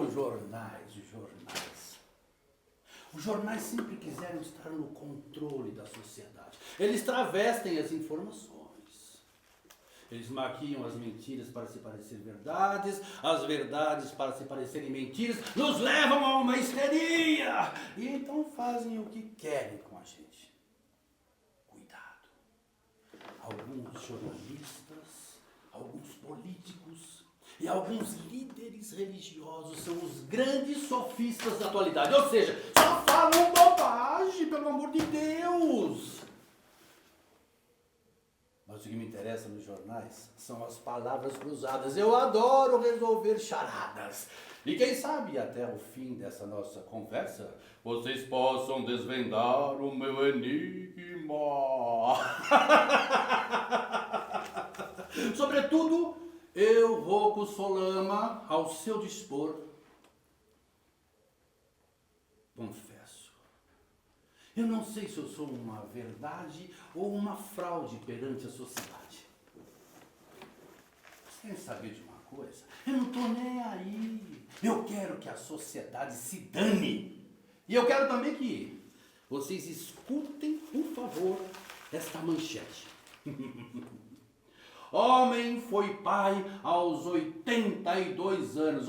Os jornais, os jornais. Os jornais sempre quiseram estar no controle da sociedade. Eles travestem as informações. Eles maquiam as mentiras para se parecer verdades, as verdades para se parecerem mentiras, nos levam a uma histeria. E então fazem o que querem com a gente. Cuidado. Alguns jornalistas, alguns políticos e alguns líderes religiosos são os grandes sofistas da atualidade. Ou seja, só falam bobagem, pelo amor de Deus. Mas o que me interessa nos jornais são as palavras cruzadas. Eu adoro resolver charadas. E quem sabe até o fim dessa nossa conversa, vocês possam desvendar o meu enigma. Sobretudo, eu, Rocco Solama, ao seu dispor, confesso. Eu não sei se eu sou uma verdade ou uma fraude perante a sociedade. Vocês querem saber de uma coisa? Eu não estou nem aí. Eu quero que a sociedade se dane. E eu quero também que vocês escutem, por favor, esta manchete. Homem foi pai aos 82 anos.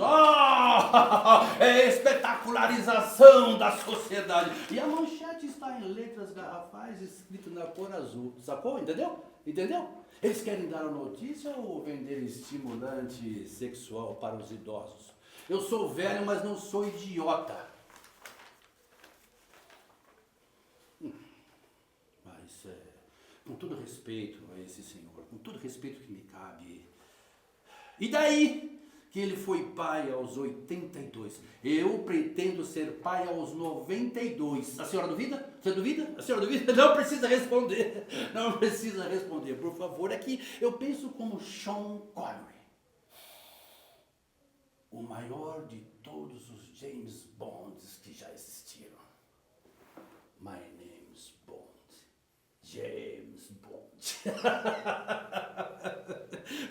É espetacularização da sociedade. E a manchete está em letras garrafais, escrito na cor azul. Sacou? Entendeu? Entendeu? Eles querem dar a notícia ou vender estimulante sexual para os idosos? Eu sou velho, mas não sou idiota. Mas, com todo respeito a esse senhor, com todo respeito que me cabe, e daí que ele foi pai aos 82? Eu pretendo ser pai aos 92. A senhora duvida? Você duvida? A senhora duvida? Não precisa responder. Não precisa responder, por favor. É que eu penso como Sean Connery, o maior de todos os James Bonds que já existiram. My name's Bond. James Bond.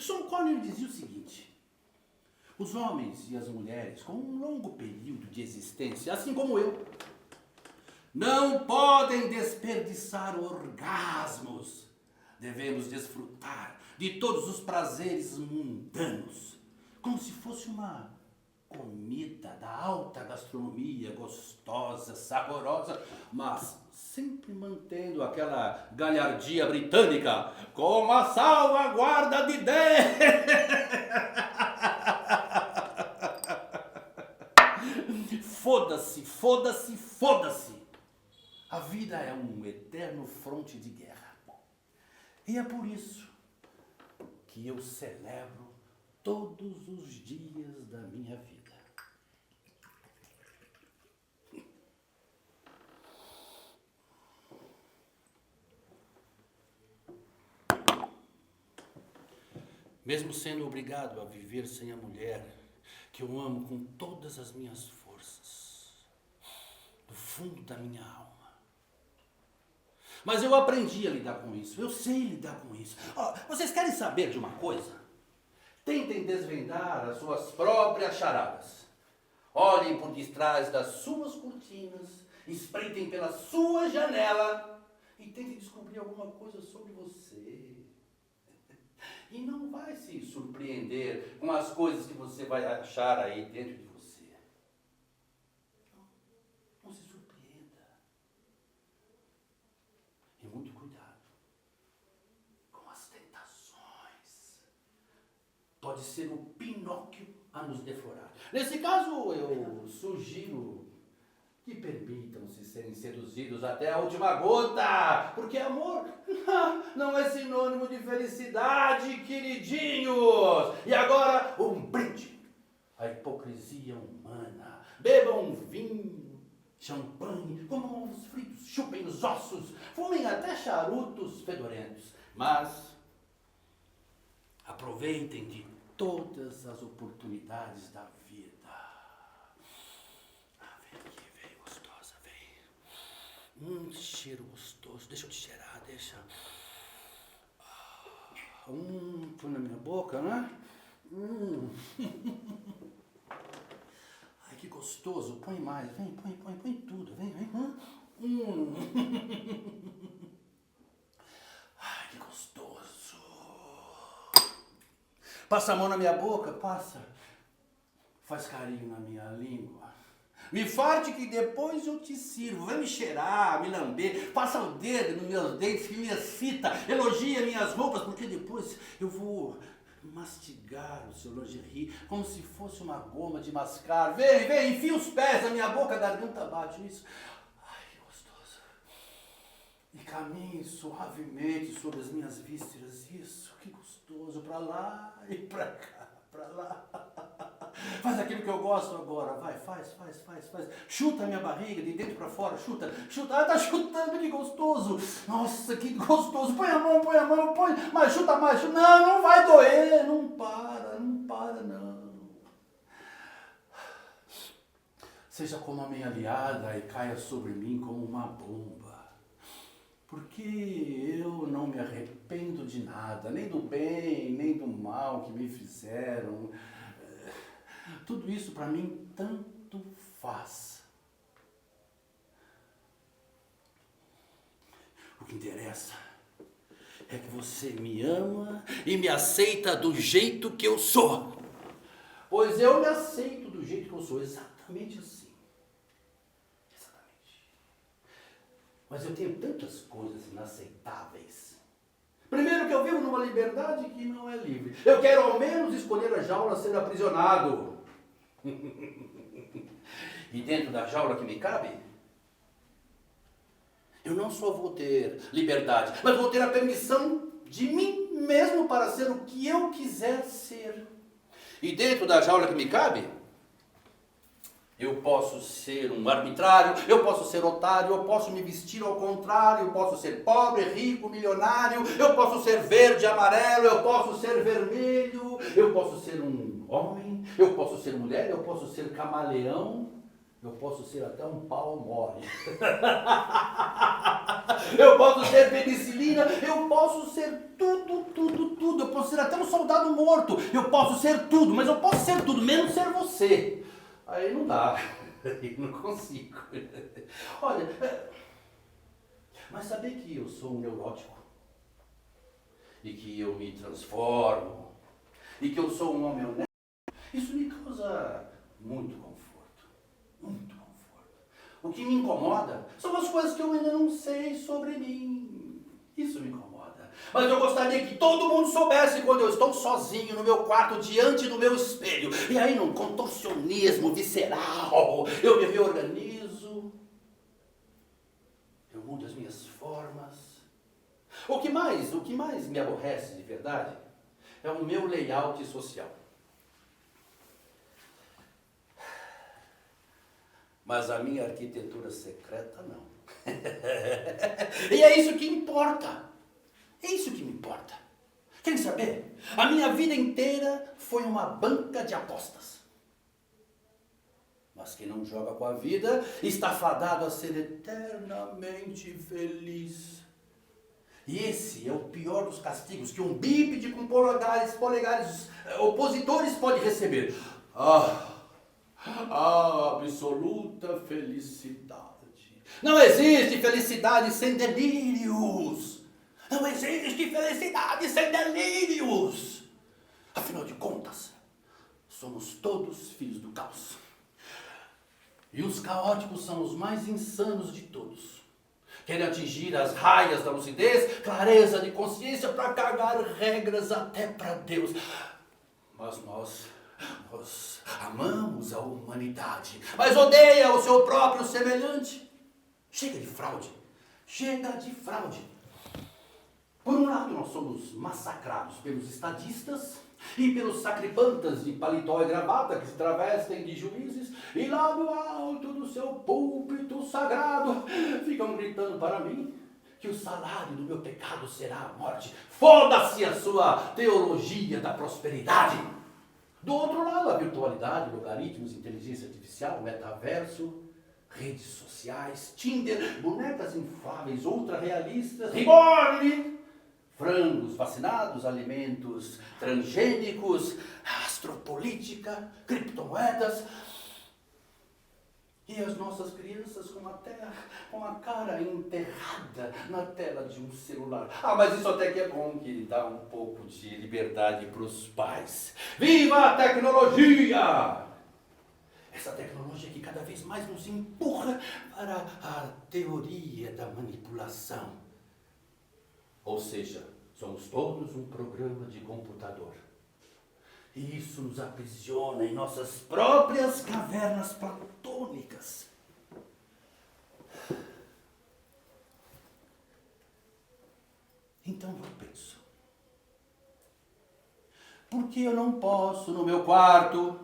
Sean Connery dizia o seguinte: os homens e as mulheres com um longo período de existência, assim como eu, não podem desperdiçar orgasmos. Devemos desfrutar de todos os prazeres mundanos, como se fosse uma comida da alta gastronomia, gostosa, saborosa, mas sempre mantendo aquela galhardia britânica, com a salvaguarda de Deus. Foda-se, foda-se, foda-se. A vida é um eterno fronte de guerra. E é por isso que eu celebro todos os dias da minha vida. Mesmo sendo obrigado a viver sem a mulher que eu amo com todas as minhas forças, do fundo da minha alma. Mas eu aprendi a lidar com isso, eu sei lidar com isso. Vocês querem saber de uma coisa? Tentem desvendar as suas próprias charadas. Olhem por detrás das suas cortinas, espreitem pela sua janela e tentem descobrir alguma coisa sobre você. E não vai se surpreender com as coisas que você vai achar aí dentro de você. Não se surpreenda. E muito cuidado com as tentações. Pode ser o Pinóquio a nos deflorar. Nesse caso, eu sugiro que permitam-se serem seduzidos até a última gota, porque amor não é sinônimo de felicidade, queridinhos. E agora, um brinde à hipocrisia humana. Bebam vinho, champanhe, comam ovos fritos, chupem os ossos, fumem até charutos fedorentos, mas aproveitem de todas as oportunidades da vida. Cheiro gostoso. Deixa eu te cheirar, deixa. Põe na minha boca, né? gostoso, põe mais, vem, põe tudo, vem. Ai, que gostoso. Passa a mão na minha boca, passa. Faz carinho na minha língua. Me farte que depois eu te sirvo. Vem me cheirar, me lamber. Passa o dedo nos meus dentes que me excita. Elogia minhas roupas, porque depois eu vou mastigar o seu lingerie como se fosse uma goma de mascar. Vem, enfia os pés na minha boca, a garganta bate. Isso. Ai, que gostoso. E caminhe suavemente sobre as minhas vísceras. Isso, que gostoso. Pra lá e pra cá, pra lá. Faz aquilo que eu gosto agora, vai, faz. Chuta a minha barriga de dentro pra fora, chuta. Ah, tá chutando, que gostoso. Nossa, que gostoso. Põe a mão, põe. Mas chuta mais. Não vai doer. Não para, não. Seja como a minha aliada e caia sobre mim como uma bomba. Porque eu não me arrependo de nada, nem do bem, nem do mal que me fizeram. Tudo isso para mim tanto faz. O que interessa é que você me ama e me aceita do jeito que eu sou. Pois eu me aceito do jeito que eu sou, exatamente assim. Exatamente. Mas eu tenho tantas coisas inaceitáveis. Primeiro que eu vivo numa liberdade que não é livre. Eu quero ao menos escolher a jaula ser aprisionado. E dentro da jaula que me cabe, eu não só vou ter liberdade, mas vou ter a permissão de mim mesmo para ser o que eu quiser ser. E dentro da jaula que me cabe, eu posso ser um arbitrário, eu posso ser otário, eu posso me vestir ao contrário, eu posso ser pobre, rico, milionário, eu posso ser verde, amarelo, eu posso ser vermelho, eu posso ser um homem, eu posso ser mulher, eu posso ser camaleão, eu posso ser até um pau mole. Eu posso ser penicilina, eu posso ser tudo. Eu posso ser até um soldado morto, eu posso ser tudo, mas eu posso ser tudo, menos ser você. Aí não dá, eu não consigo. Olha, mas saber que eu sou um neurótico, e que eu me transformo, e que eu sou um homem honesto, isso me causa muito conforto, muito conforto. O que me incomoda são as coisas que eu ainda não sei sobre mim, isso me incomoda. Mas eu gostaria que todo mundo soubesse quando eu estou sozinho no meu quarto, diante do meu espelho. E aí, num contorcionismo visceral, eu me reorganizo. Eu mudo as minhas formas. O que mais me aborrece de verdade é o meu layout social. Mas a minha arquitetura secreta não. E é isso que importa. É isso que me importa. Querem saber? A minha vida inteira foi uma banca de apostas. Mas quem não joga com a vida está fadado a ser eternamente feliz. E esse é o pior dos castigos que um bípede com polegares opositores pode receber. Absoluta felicidade. Não existe felicidade sem delírios. Não existe felicidade sem delírios. Afinal de contas, somos todos filhos do caos. E os caóticos são os mais insanos de todos. Querem atingir as raias da lucidez, clareza de consciência para cagar regras até para Deus. Mas nós amamos a humanidade, mas odeia o seu próprio semelhante. Chega de fraude. Por um lado, nós somos massacrados pelos estadistas e pelos sacripantas de paletó e gravata que se travestem de juízes e lá do alto do seu púlpito sagrado ficam gritando para mim que o salário do meu pecado será a morte. Foda-se a sua teologia da prosperidade. Do outro lado, a virtualidade, logaritmos, inteligência artificial, metaverso, redes sociais, Tinder, bonecas infláveis, ultra-realistas, reborn, frangos vacinados, alimentos transgênicos, astropolítica, criptomoedas. E as nossas crianças com a cara enterrada na tela de um celular. Ah, mas isso até que é bom, que dá um pouco de liberdade para os pais. Viva a tecnologia! Essa tecnologia que cada vez mais nos empurra para a teoria da manipulação. Ou seja, somos todos um programa de computador. E isso nos aprisiona em nossas próprias cavernas platônicas. Então eu penso, por que eu não posso no meu quarto,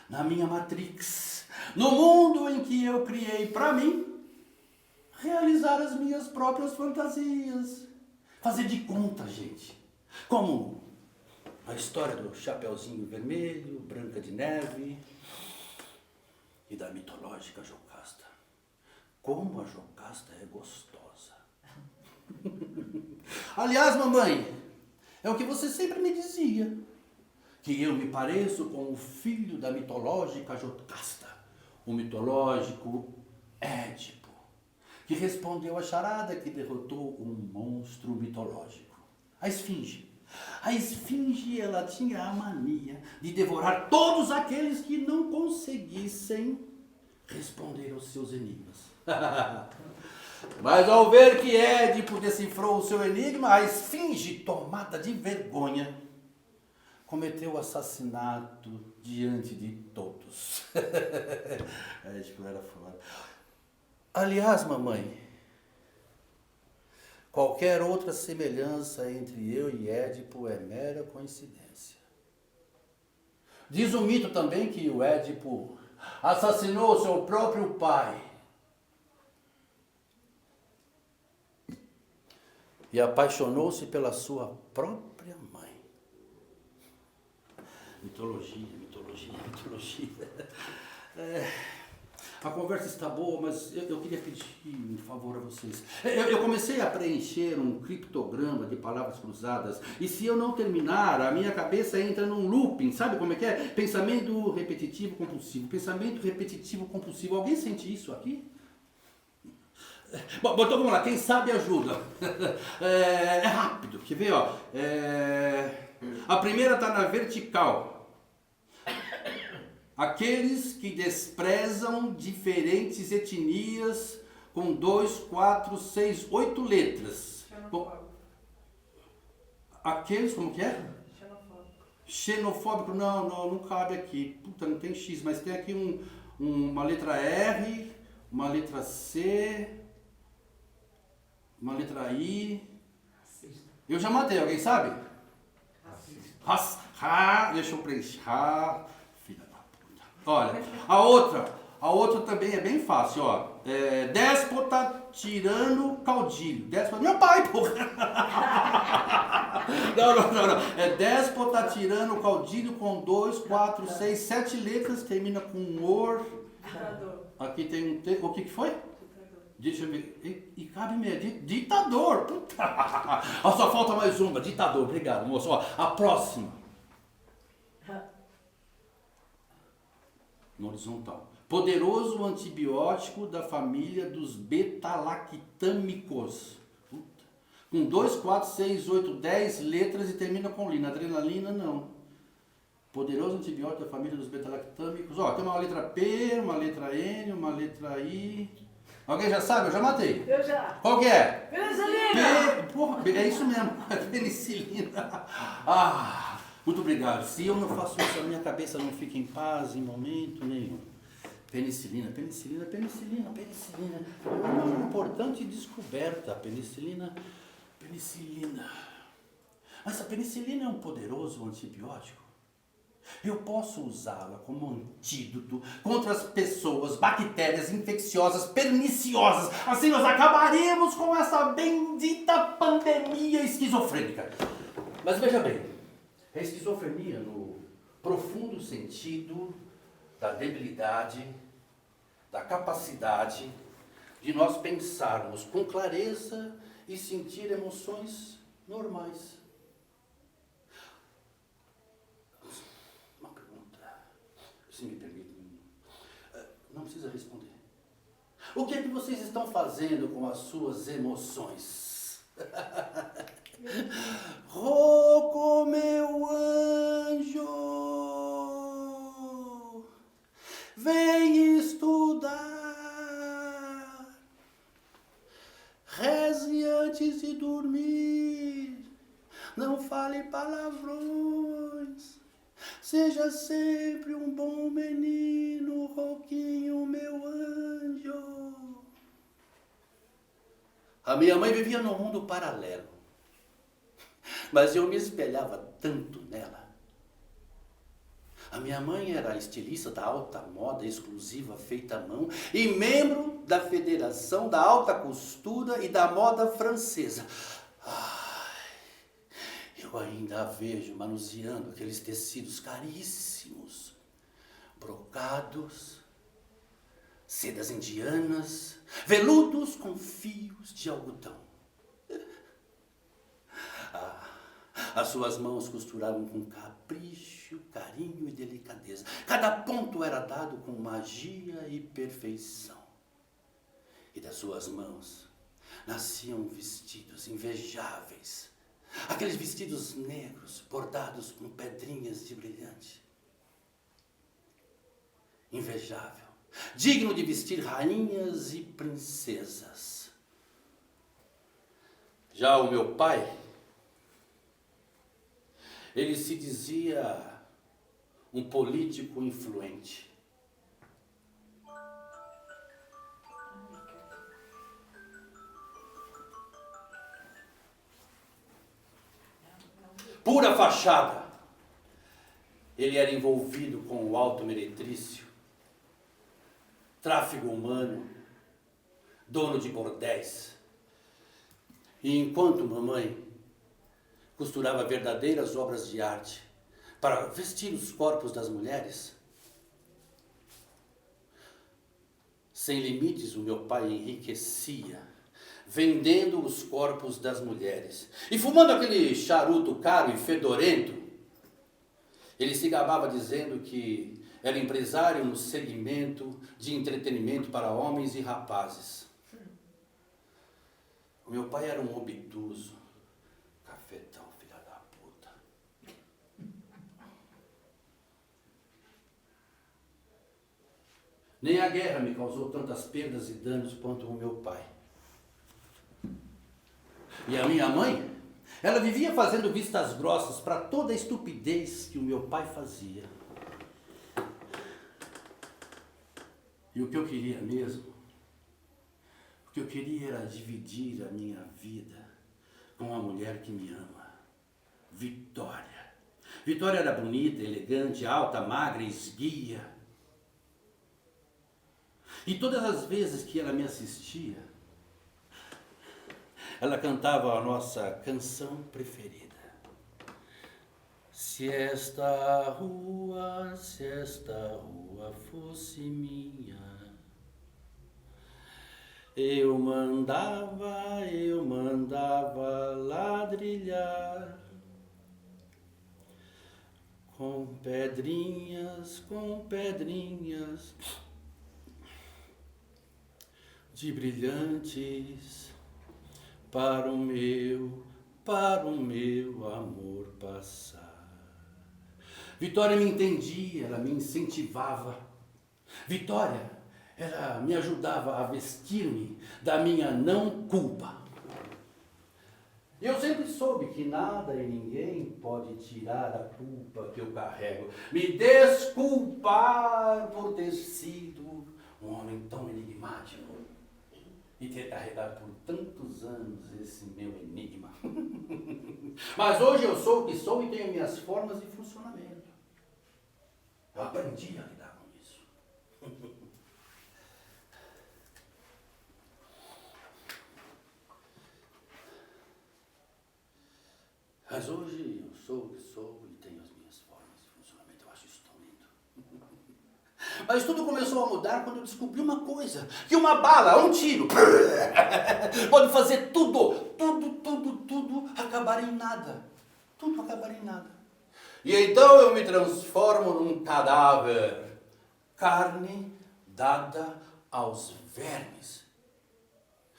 na minha Matrix, no mundo em que eu criei para mim, realizar as minhas próprias fantasias? Fazer de conta, gente. Como a história do Chapeuzinho Vermelho, Branca de Neve e da mitológica Jocasta. Como a Jocasta é gostosa. Aliás, mamãe, é o que você sempre me dizia, que eu me pareço com o filho da mitológica Jocasta, o mitológico Édipo, que respondeu à charada que derrotou um monstro mitológico, a Esfinge. A Esfinge, ela tinha a mania de devorar todos aqueles que não conseguissem responder aos seus enigmas. Mas ao ver que Édipo decifrou o seu enigma, a Esfinge, tomada de vergonha, cometeu o assassinato diante de todos. Édipo era foda. Aliás, mamãe, qualquer outra semelhança entre eu e Édipo é mera coincidência. Diz o mito também que o Édipo assassinou seu próprio pai e apaixonou-se pela sua própria mãe. Mitologia, mitologia, mitologia. A conversa está boa, mas eu queria pedir um favor a vocês. Eu comecei a preencher um criptograma de palavras cruzadas, e se eu não terminar, a minha cabeça entra num looping, sabe como é que é? Pensamento repetitivo compulsivo, pensamento repetitivo compulsivo. Alguém sente isso aqui? Bom, então vamos lá, quem sabe ajuda. É rápido, quer ver? Ó? A primeira está na vertical. Aqueles que desprezam diferentes etnias com 2, 4, 6, 8 letras. Aqueles, como que é? Xenofóbico, não cabe aqui. Puta, não tem X, mas tem aqui uma letra R, uma letra C, uma letra I. Eu já matei, alguém sabe? Deixa eu preencher. Filha da puta. Olha, a outra também é bem fácil, ó. Déspota tirando caudilho. Déspota, meu pai, porra! Não. É déspota tirando caudilho com 2, 4, 6, 7 letras, termina com or. Aqui tem um T. O que foi? Deixa eu ver. E cabe mesmo. Ditador. Puta. Só falta mais uma. Ditador. Obrigado, moço. Ó, a próxima. No horizontal. Poderoso antibiótico da família dos betalactâmicos. Puta. Com 2, 4, 6, 8, 10 letras e termina com lina. Adrenalina, não. Poderoso antibiótico da família dos betalactâmicos. Ó, tem uma letra P, uma letra N, uma letra I. Alguém já sabe? Eu já matei. Eu já. Qual que é? Penicilina! Porra, é isso mesmo. Penicilina. Muito obrigado. Se eu não faço isso, a minha cabeça não fica em paz em momento nenhum. Penicilina. Uma importante descoberta. Penicilina. Mas a penicilina é um poderoso antibiótico. Eu posso usá-la como antídoto contra as pessoas, bactérias infecciosas, perniciosas. Assim nós acabaríamos com essa bendita pandemia esquizofrênica. Mas veja bem, é esquizofrenia no profundo sentido da debilidade, da capacidade de nós pensarmos com clareza e sentir emoções normais. Se me permite, não precisa responder. O que é que vocês estão fazendo com as suas emoções? Rocco, meu anjo, vem estudar. Reze antes de dormir. Não fale palavrões. Seja sempre um bom menino, Roquinho, meu anjo. A minha mãe vivia num mundo paralelo, mas eu me espelhava tanto nela. A minha mãe era estilista da alta moda exclusiva feita à mão e membro da Federação da Alta Costura e da Moda Francesa. Eu ainda a vejo manuseando aqueles tecidos caríssimos, brocados, sedas indianas, veludos com fios de algodão. As suas mãos costuravam com capricho, carinho e delicadeza. Cada ponto era dado com magia e perfeição. E das suas mãos nasciam vestidos invejáveis. Aqueles vestidos negros, bordados com pedrinhas de brilhante. Invejável, digno de vestir rainhas e princesas. Já o meu pai, ele se dizia um político influente. Pura fachada. Ele era envolvido com o alto meretrício, tráfico humano, dono de bordéis. E enquanto mamãe costurava verdadeiras obras de arte para vestir os corpos das mulheres, sem limites o meu pai enriquecia, vendendo os corpos das mulheres. E fumando aquele charuto caro e fedorento, ele se gabava dizendo que era empresário no segmento de entretenimento para homens e rapazes. O meu pai era um obtuso, cafetão, filha da puta. Nem a guerra me causou tantas perdas e danos quanto o meu pai. E a minha mãe, ela vivia fazendo vistas grossas para toda a estupidez que o meu pai fazia. E o que eu queria mesmo, o que eu queria era dividir a minha vida com uma mulher que me ama, Vitória. Vitória era bonita, elegante, alta, magra, esguia. E todas as vezes que ela me assistia, ela cantava a nossa canção preferida. Se esta rua fosse minha, eu mandava ladrilhar com pedrinhas de brilhantes para o meu amor passar. Vitória me entendia, ela me incentivava. Vitória, ela me ajudava a vestir-me da minha não culpa. Eu sempre soube que nada e ninguém pode tirar a culpa que eu carrego. Me desculpar por ter sido um homem tão enigmático e ter carregado por tantos anos esse meu enigma. Mas hoje eu sou o que sou e tenho minhas formas de funcionamento. Eu aprendi a lidar com isso. Mas hoje eu sou o que sou e tenho as minhas formas de funcionamento. Eu acho isso tão lindo. Mas tudo começou a mudar quando eu descobri uma coisa. Que uma bala, um tiro, pode fazer tudo acabar em nada. Tudo acabar em nada. E então eu me transformo num cadáver. Carne dada aos vermes.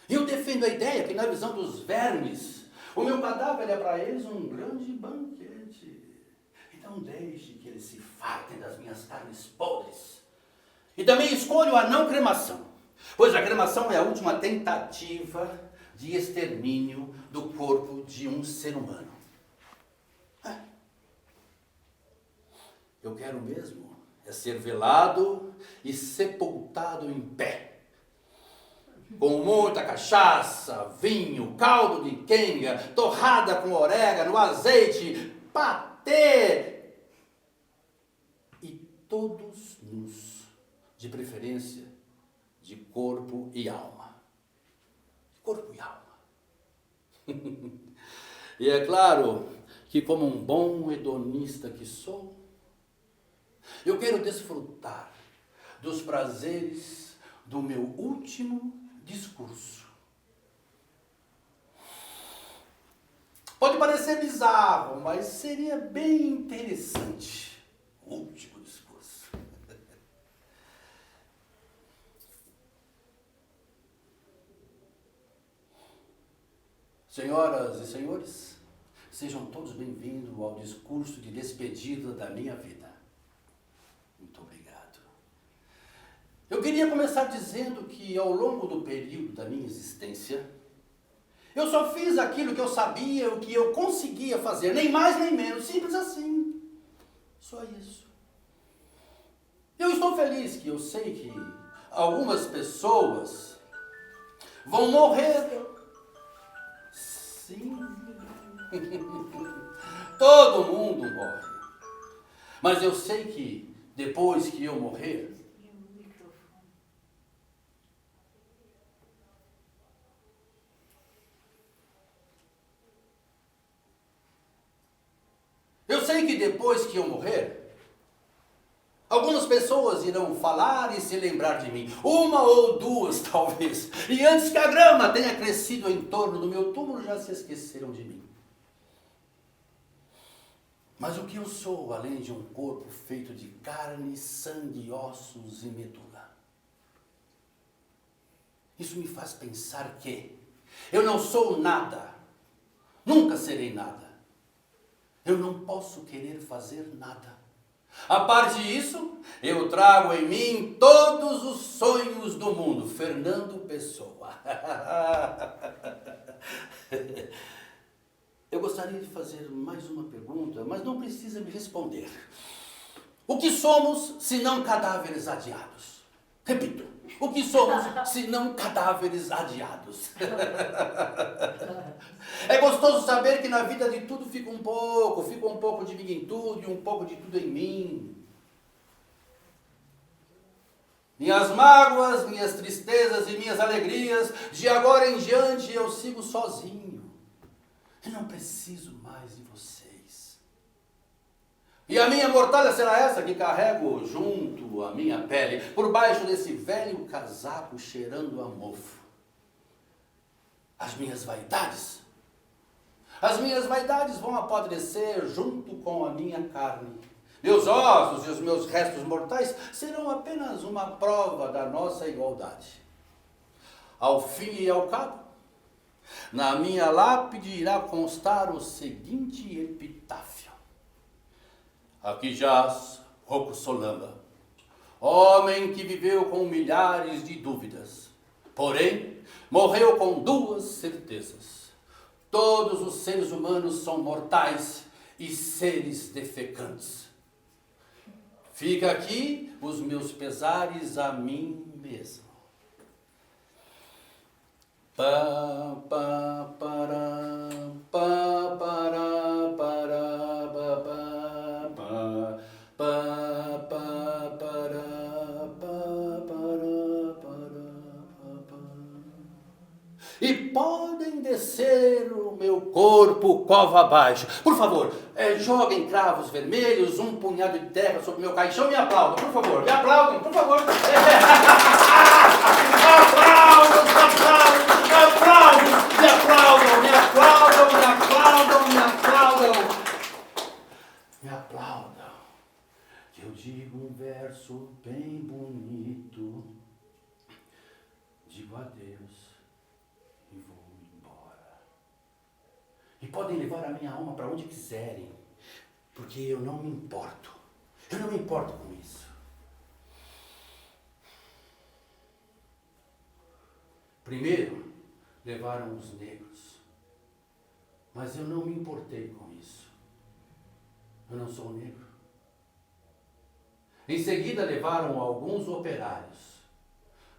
Eu defendo a ideia que, na visão dos vermes, o meu cadáver é para eles um grande banquete. Então deixe que eles se fartem das minhas carnes podres. E também escolho a não cremação, pois a cremação é a última tentativa de extermínio do corpo de um ser humano. Eu quero mesmo ser velado e sepultado em pé, com muita cachaça, vinho, caldo de quenga, torrada com orégano, azeite, patê, e todos nus, de preferência de corpo e alma. Corpo e alma. E é claro que, como um bom hedonista que sou, eu quero desfrutar dos prazeres do meu último discurso. Pode parecer bizarro, mas seria bem interessante. O último discurso. Senhoras e senhores, sejam todos bem-vindos ao discurso de despedida da minha vida. Muito obrigado. Eu queria começar dizendo que, ao longo do período da minha existência, eu só fiz aquilo que eu sabia, o que eu conseguia fazer, nem mais nem menos, simples assim. Só isso. Eu estou feliz que eu sei que algumas pessoas vão morrer. Sim. Todo mundo morre. Mas eu sei que depois que eu morrer, algumas pessoas irão falar e se lembrar de mim. Uma ou duas, talvez. E antes que a grama tenha crescido em torno do meu túmulo, já se esqueceram de mim. Mas o que eu sou, além de um corpo feito de carne, sangue, ossos e medula? Isso me faz pensar que eu não sou nada. Nunca serei nada. Eu não posso querer fazer nada. A parte disso, eu trago em mim todos os sonhos do mundo. Fernando Pessoa. Eu gostaria de fazer mais uma pergunta, mas não precisa me responder. O que somos se não cadáveres adiados? Repito, o que somos se não cadáveres adiados? É gostoso saber que na vida de tudo fica um pouco de mim em tudo e um pouco de tudo em mim. Minhas mágoas, minhas tristezas e minhas alegrias, de agora em diante eu sigo sozinho. Eu não preciso mais de vocês. E a minha mortalha será essa que carrego junto à minha pele, por baixo desse velho casaco cheirando a mofo. As minhas vaidades vão apodrecer junto com a minha carne. Meus ossos e os meus restos mortais serão apenas uma prova da nossa igualdade. Ao fim e ao cabo, na minha lápide irá constar o seguinte epitáfio. Aqui jaz Rocco Solamba, homem que viveu com milhares de dúvidas, porém morreu com duas certezas. Todos os seres humanos são mortais e seres defecantes. Fica aqui os meus pesares a mim mesmo. Pa, pa, para, pa, para, para, pa, pa, pa, pa, para, pa, para, e podem descer o meu corpo cova abaixo. Por favor, joguem cravos vermelhos, um punhado de terra sobre o meu caixão e me aplaudam, por favor. Me aplaudem, por favor. Aplausos, aplausos. Me aplaudam, me aplaudam, me aplaudam, me aplaudam. Me aplaudam. Que eu digo um verso bem bonito. digo adeus e vou embora. E podem levar a minha alma para onde quiserem, porque eu não me importo. Eu não me importo com isso. Primeiro, levaram os negros, mas eu não me importei com isso. Eu não sou negro. Em seguida, levaram alguns operários,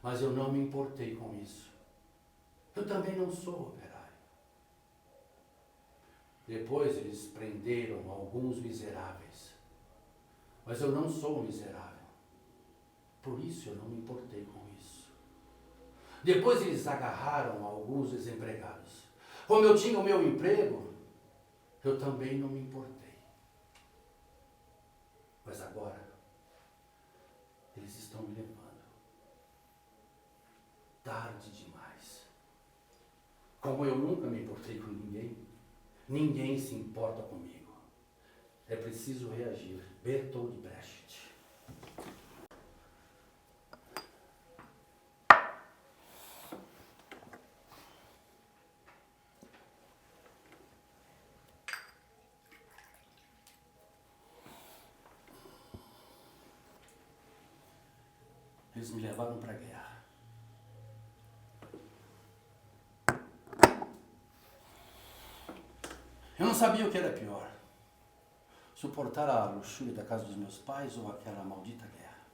mas eu não me importei com isso. Eu também não sou operário. Depois, eles prenderam alguns miseráveis, mas eu não sou miserável. Por isso, eu não me importei com isso. Depois, eles agarraram alguns desempregados. Como eu tinha o meu emprego, eu também não me importei. Mas agora, eles estão me levando. Tarde demais. Como eu nunca me importei com ninguém, ninguém se importa comigo. É preciso reagir. Bertolt Brecht. Eles me levaram para a guerra. Eu não sabia o que era pior. Suportar a luxúria da casa dos meus pais ou aquela maldita guerra.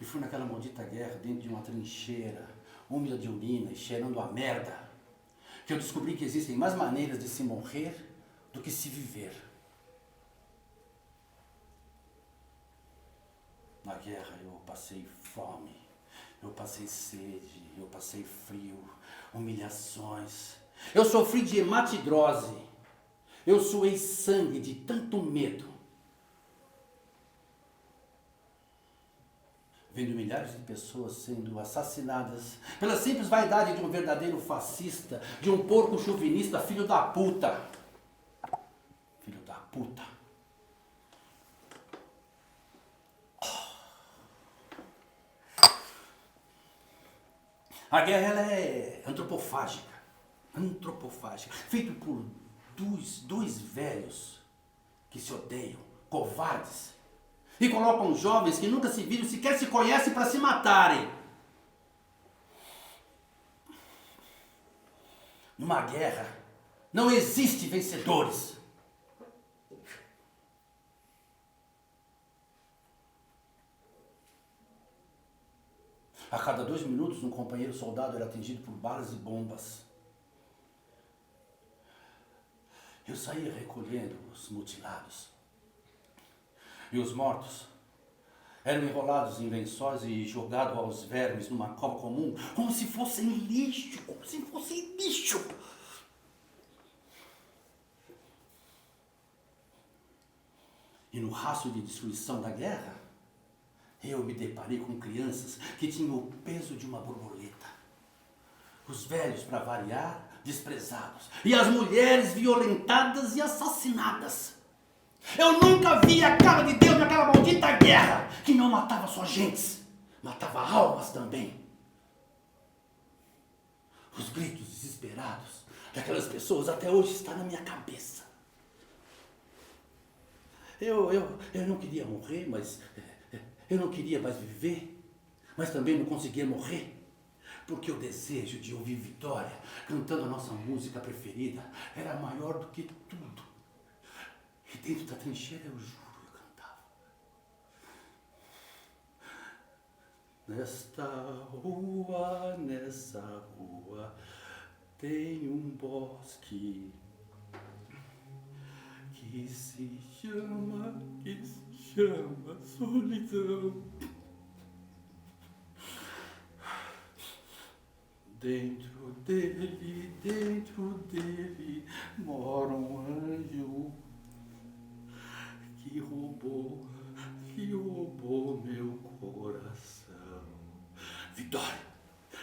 E fui naquela maldita guerra, dentro de uma trincheira, úmida de urina e cheirando a merda, que eu descobri que existem mais maneiras de se morrer do que se viver. Na guerra eu passei fome, eu passei sede, eu passei frio, humilhações. Eu sofri de hematidrose. Eu suei sangue de tanto medo. Vendo milhares de pessoas sendo assassinadas pela simples vaidade de um verdadeiro fascista, de um porco chauvinista, filho da puta. Filho da puta. A guerra ela é antropofágica. Antropofágica. Feito por dois velhos que se odeiam, covardes, e colocam jovens que nunca se viram, sequer se conhecem para se matarem. Numa guerra não existe vencedores. A cada 2 minutos, um companheiro soldado era atingido por balas e bombas. Eu saía recolhendo os mutilados. E os mortos eram enrolados em lençóis e jogados aos vermes numa cova comum, como se fossem lixo, como se fossem lixo. E no rastro de destruição da guerra, eu me deparei com crianças que tinham o peso de uma borboleta. Os velhos, para variar, desprezados. E as mulheres violentadas e assassinadas. Eu nunca vi a cara de Deus naquela maldita guerra, que não matava só gentes, matava almas também. Os gritos desesperados daquelas pessoas até hoje estão na minha cabeça. Eu não queria morrer, mas eu não queria mais viver, mas também não conseguia morrer, porque o desejo de ouvir Vitória cantando a nossa música preferida era maior do que tudo. E dentro da trincheira, eu juro, eu cantava. Nessa rua, tem um bosque que se chama solidão. Dentro dele mora um anjo que roubou meu coração.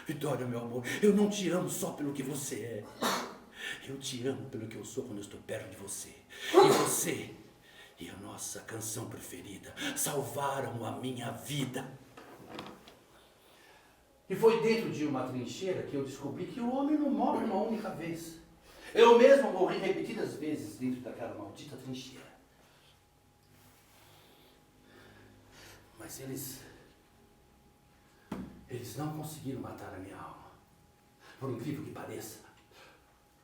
Vitória, meu amor, eu não te amo só pelo que você é. Eu te amo pelo que eu sou quando eu estou perto de você. E você e a nossa canção preferida salvaram a minha vida. E foi dentro de uma trincheira que eu descobri que o homem não morre uma única vez. Eu mesmo morri repetidas vezes dentro daquela maldita trincheira. Mas eles não conseguiram matar a minha alma. Por incrível que pareça,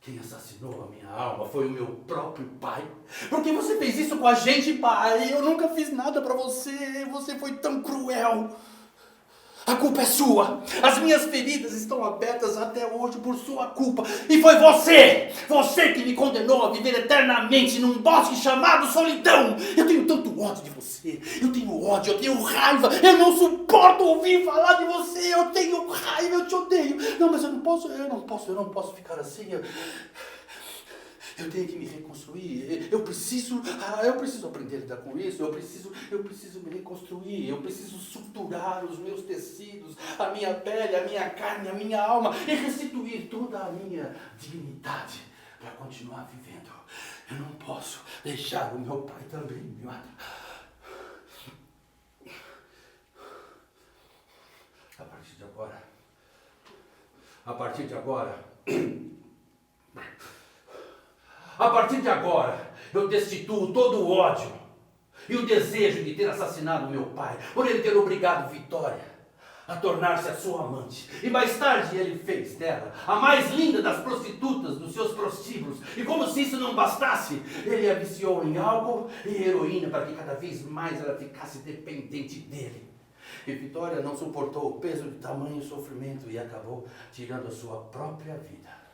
quem assassinou a minha alma foi o meu próprio pai. Por que você fez isso com a gente, pai? Eu nunca fiz nada pra você. Você foi tão cruel. A culpa é sua. As minhas feridas estão abertas até hoje por sua culpa. E foi você que me condenou a viver eternamente num bosque chamado solidão. Eu tenho tanto ódio de você. Eu tenho ódio, eu tenho raiva. Eu não suporto ouvir falar de você. Eu tenho raiva, eu te odeio. Não, mas eu não posso ficar assim. Eu tenho que me reconstruir, eu preciso aprender a lidar com isso, eu preciso me reconstruir, eu preciso suturar os meus tecidos, a minha pele, a minha carne, a minha alma e restituir toda a minha dignidade para continuar vivendo. Eu não posso deixar o meu pai também me matar. A partir de agora, eu destituo todo o ódio e o desejo de ter assassinado meu pai, por ele ter obrigado Vitória a tornar-se a sua amante. E mais tarde ele fez dela a mais linda das prostitutas dos seus prostíbulos. E como se isso não bastasse, ele a viciou em álcool e heroína para que cada vez mais ela ficasse dependente dele. E Vitória não suportou o peso de tamanho sofrimento e acabou tirando a sua própria vida.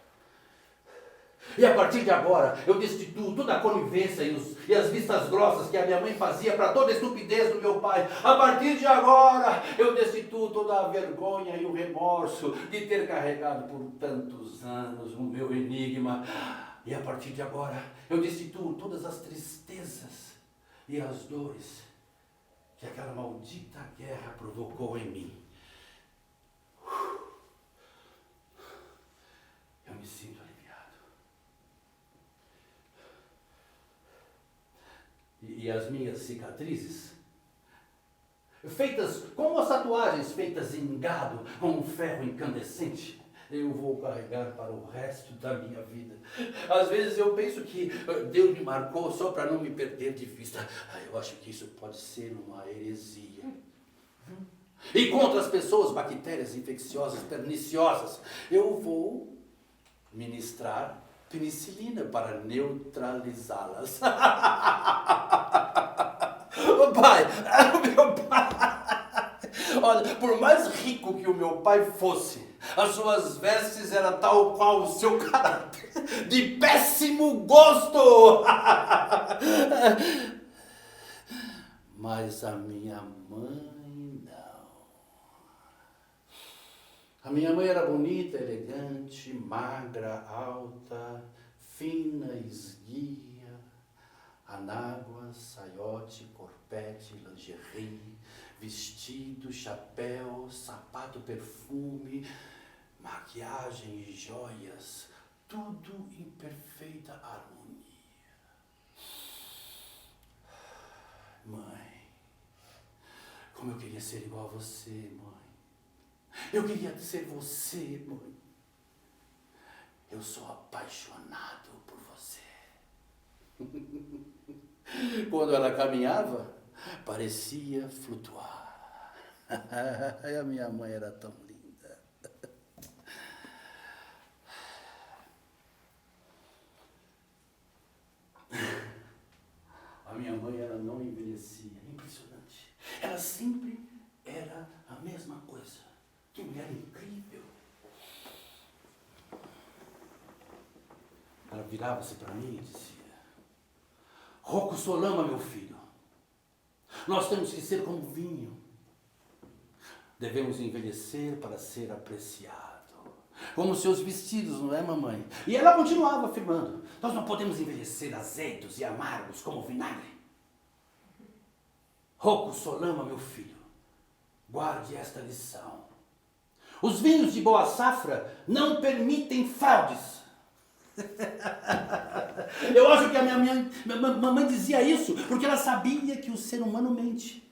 E a partir de agora, eu destituo toda a conivência e as vistas grossas que a minha mãe fazia para toda a estupidez do meu pai. A partir de agora, eu destituo toda a vergonha e o remorso de ter carregado por tantos anos o meu enigma. E a partir de agora, eu destituo todas as tristezas e as dores que aquela maldita guerra provocou em mim. Eu me sinto aliviado. E as minhas cicatrizes, feitas como as tatuagens feitas em gado com um ferro incandescente, eu vou carregar para o resto da minha vida. Às vezes eu penso que Deus me marcou só para não me perder de vista. Eu acho que isso pode ser uma heresia. E contra as pessoas, bactérias infecciosas, perniciosas, eu vou ministrar penicilina para neutralizá-las. Meu pai, olha, por mais rico que o meu pai fosse, as suas vestes eram tal qual o seu caráter, de péssimo gosto. Mas a minha mãe não. A minha mãe era bonita, elegante, magra, alta, fina, esguia, anágua, saiote, corpete, lingerie, vestido, chapéu, sapato, perfume, maquiagem e joias, tudo em perfeita harmonia. Mãe, como eu queria ser igual a você, mãe. Eu queria ser você, mãe. Eu sou apaixonado por você. Quando ela caminhava, parecia flutuar. A minha mãe era tão linda. A minha mãe, ela não envelhecia. Impressionante. Ela sempre era a mesma coisa. Que mulher incrível. Ela virava-se para mim e dizia: Rocco Solama, meu filho, nós temos que ser como vinho. Devemos envelhecer para ser apreciado. Como seus vestidos, não é, mamãe? E ela continuava afirmando: nós não podemos envelhecer azedos e amargos como vinagre. Rocco Solama, meu filho, guarde esta lição. Os vinhos de boa safra não permitem fraudes. Eu acho que a minha mamãe dizia isso porque ela sabia que o ser humano mente.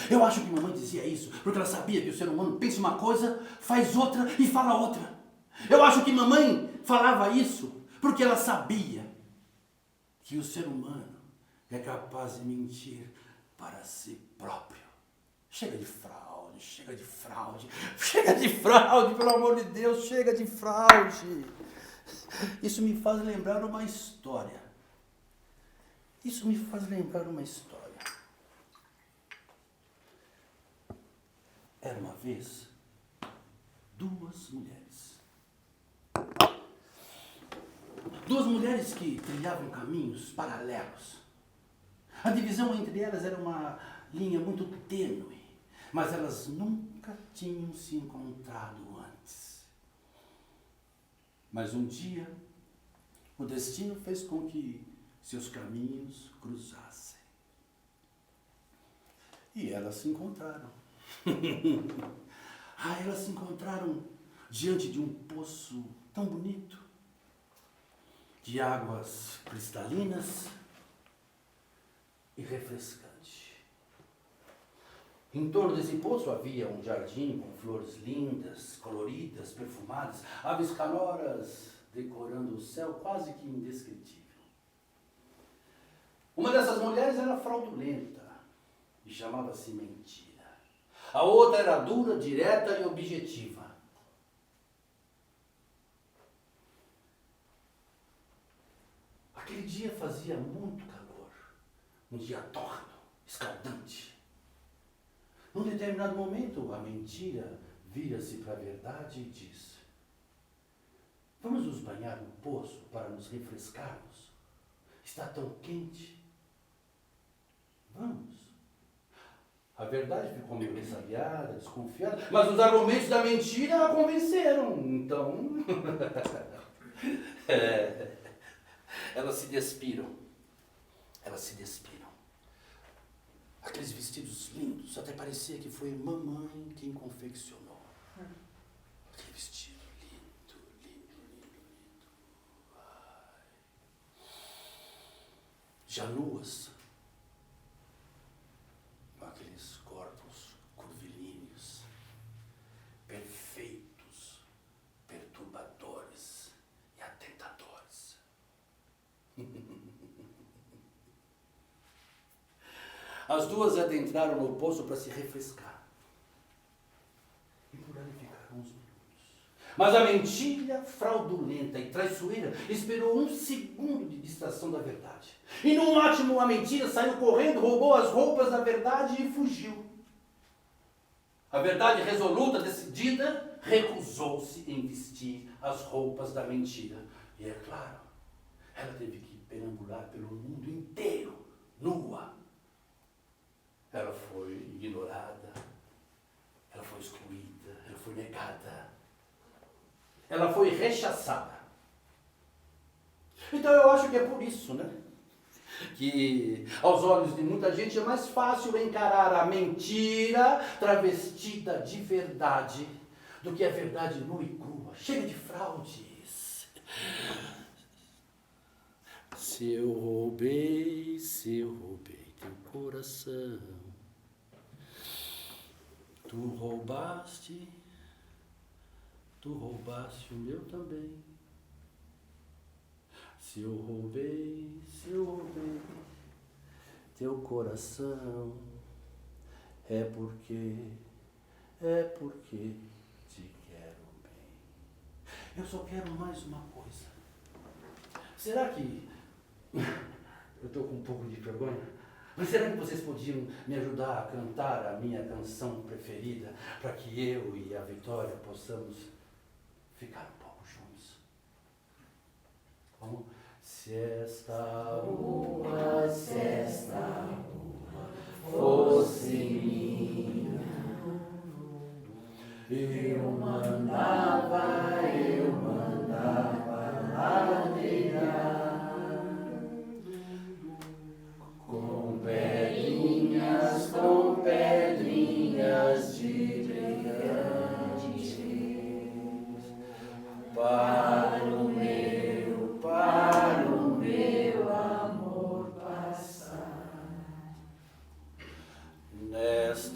Eu acho que mamãe dizia isso porque ela sabia que o ser humano pensa uma coisa, faz outra e fala outra. Eu acho que mamãe falava isso porque ela sabia que o ser humano é capaz de mentir para si próprio. Chega de fraude, chega de fraude, chega de fraude, pelo amor de Deus, chega de fraude. Isso me faz lembrar uma história. Isso me faz lembrar uma história. Era uma vez duas mulheres. Duas mulheres que trilhavam caminhos paralelos. A divisão entre elas era uma linha muito tênue, mas elas nunca tinham se encontrado antes. Mas um dia, o destino fez com que seus caminhos cruzassem. E elas se encontraram. Elas se encontraram diante de um poço tão bonito, de águas cristalinas e refrescante. Em torno desse poço havia um jardim com flores lindas, coloridas, perfumadas, aves canoras decorando o céu quase que indescritível. Uma dessas mulheres era fraudulenta e chamava-se Mentira. A outra era dura, direta e objetiva. Aquele dia fazia muito calor, um dia tórrido, escaldante. Num determinado momento, a mentira vira-se para a verdade e diz: vamos nos banhar no poço para nos refrescarmos? Está tão quente. Vamos. A verdade ficou meio ressabiada, desconfiada, mas os argumentos da mentira a convenceram. Então, elas se despiram. Elas se despiram. Aqueles vestidos lindos, até parecia que foi mamãe quem confeccionou. Aquele vestido lindo, lindo, lindo, lindo. Ai. Já nuas, com aqueles corpos curvilíneos, perfeitos, perturbadores e atentadores. As duas adentraram no poço para se refrescar. E por ali ficaram uns minutos. Mas a mentira fraudulenta e traiçoeira esperou um segundo de distração da verdade. E num ótimo, a mentira saiu correndo, roubou as roupas da verdade e fugiu. A verdade, resoluta, decidida, recusou-se em vestir as roupas da mentira. E é claro, ela teve que perambular pelo mundo inteiro, nua. Ela foi ignorada, ela foi excluída, ela foi negada, ela foi rechaçada. Então eu acho que é por isso, né? Que aos olhos de muita gente é mais fácil encarar a mentira travestida de verdade do que a verdade nua e crua, cheia de fraudes. Se eu roubei teu coração, tu roubaste o meu também. Se eu roubei teu coração, é porque te quero bem. Eu só quero mais uma coisa. Será que eu estou com um pouco de vergonha? Mas será que vocês podiam me ajudar a cantar a minha canção preferida para que eu e a Vitória possamos ficar um pouco juntos? Vamos? Se esta lua fosse minha, eu mandava ladrilhar com pedrinhas de brilhantes para o meu amor passar. Nesta